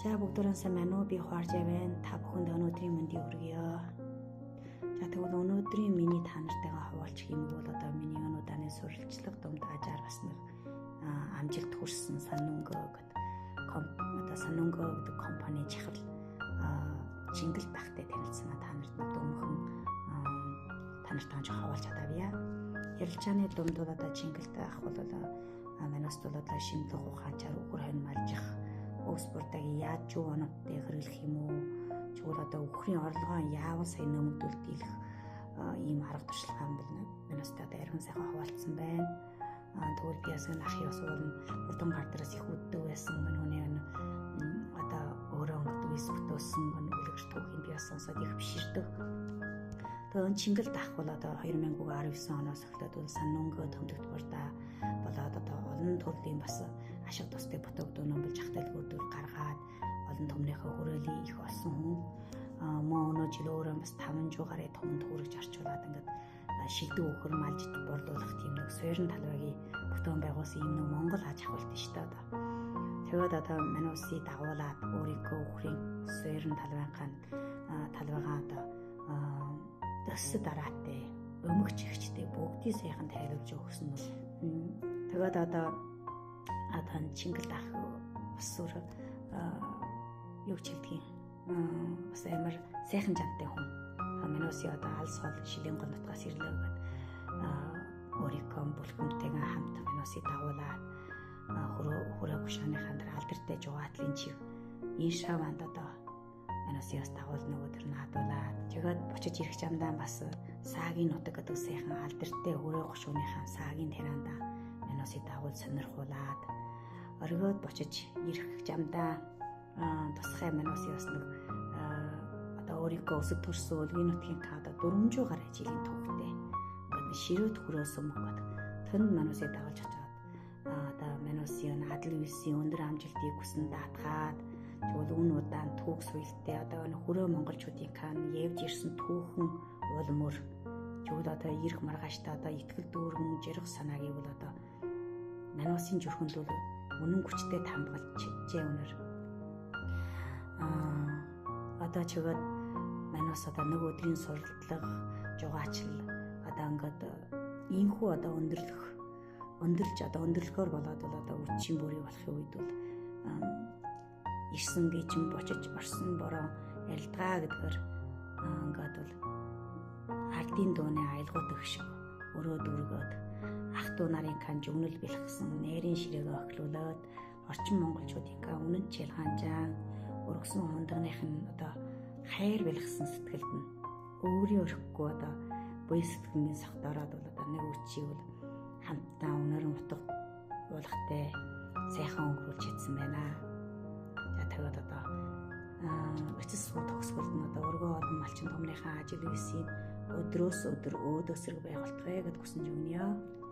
За бүгдээрээ сайн байна уу? Би Хуаржаа байна. Та бүхэнд өнөөдрийн мэндийг хүргье. За тэгвэл өнөөдрийн миний та нартайгаа хуваалцах юм бол одоо миний өнөөдрийн сурвалжлага дунд ажаар бас нэг амжилт хүрсэн Санунго гэдэг компани чахал Чингэл багтай танилцсанаа та нарт дөрмөн та нартай хаваалж чадавья. Ярилцааны дунд бол одоо Чингэлтэй ах бол манайс бол одоо шимлэг ухаачаар үхэр хань малжих өвс бүртагийн яаж юу оноттой хэрэглэх юм уу? Чигвэл одоо үхрийн орлогоо яавал сайн нэмэгдүүл дийлэх ийм арга туршлагаан бол манайс одоо архин сайхан хаваалцсан байна. Тэгвэл би ясаг ахын ус уурна урдан гар дээрээс их үддэг байсан миний одоо өөрөө өнгөдөг эсвэтөөсөн үлгэрч түүхийн би бас сонсоод их биширдэг. Тэгээд Чингэл дах бол одоо 2019 оноос эхлээд Санунго төмдөгт бурдаа болоод одоо олон төрлийн бас ашиг тустай ботогдооноо болж ахтайлгуудыг гаргаад олон төмнийхөө хүрээлэн их олсон хүн мөн өнөө жил өөрөө бас 500 гаруй томд хүрэж арчуулаад ингээд шилдэг өхөр малж борлуулах тийм нэг суурин талбайгийн бүтээн байгуулсан юм нэг Монгол аж ахуйлт шүү дээ одоо. Тэгээд одоо манайсыг дагуулад өөрийнхөө өхрийн суурин талбайгаа одоо дөс дараатай өмгч ихчтэй бүгдийг сайхан тайлбарж өгсөн нь. Тэгээд одоо Чингэл ах бас өөр юу ч хэлдгийг бас амар сайхан жантай хүн. Манайсыг одоо алс хол шилийн гол нутгаас ирлээ гэдэг өөрийнхөө бүлгэмтэйгээ хамт манайсыг дагуулад хөрөө гушааныхаа дараа алдартай жугатлын чив энэ шаванд одоо манайсыг дагуул нөгөө төр наадуулаад тэгээд бочиж ирэх замдаа бас саагийн нутаг гэдэг сайхан алдартай хөрөө гушууныхаа саагийн тараанда манайсыг дагуул сонирхуулаад оргиод бочиж ирэх замдаа тусгай манайсыг бас нэг одоо өөрийнхөө өсөг төрсөн өлгийн нутгийн одоо 400 гаруй жилийн түүхтэй ингээд ширүүт хүрээсэн мөгөд тэнд манайсыг дагуулж очоод одоо манайсыг адал висын өндөр амжилтыг хүсэн даатгаад тэгвэл үн удаан түүх суйлттай одоо хөрөө монголчуудын кан явж ирсэн түүхэн улмөр тэгвэл одоо ирэх маргааштай одоо итгэл дүүргэн жирэх санааг бол одоо манайсын зүрхэнд бол үнэн хүчтэй тамгалж чижээ өнөр одоо чигээд манайс одоо нэг өдрийн суралтлага жугаачл одоо ингээд ийхүү одоо өндөрлөхөөр болоод бол одоо үчийн бүрий болохын үед бол ирсэн гिचэн бочиж орсон бороо ярилдгаа гэдгээр ингээд бол ардын дууны аялгууд өгш өрөө дүргөөд ах トゥ нарын кан жүгнэл бэлгсэн нэрийн ширээгээ охлуулад орчин монголчуудын кан үнэн чилгаанжаа өргөсөн хундагных нь одоо хайр бэлгсэн сэтгэлд нь өөрийн өрөхгүй одоо буй сэтгэмийн сохтороод бол одоо нэг үчийг бол хамтдаа өнөрөн утга уулахтай сайхан өнгөрүүлж чадсан байна. За тэгээд одоо эцэс суу төгсгөлд нь одоо өргөө олон малчин томныхаа ажил үйсийн өдрөөс өдөр өөдөөсрөг байгуултгая гэд хүсэж өгнө.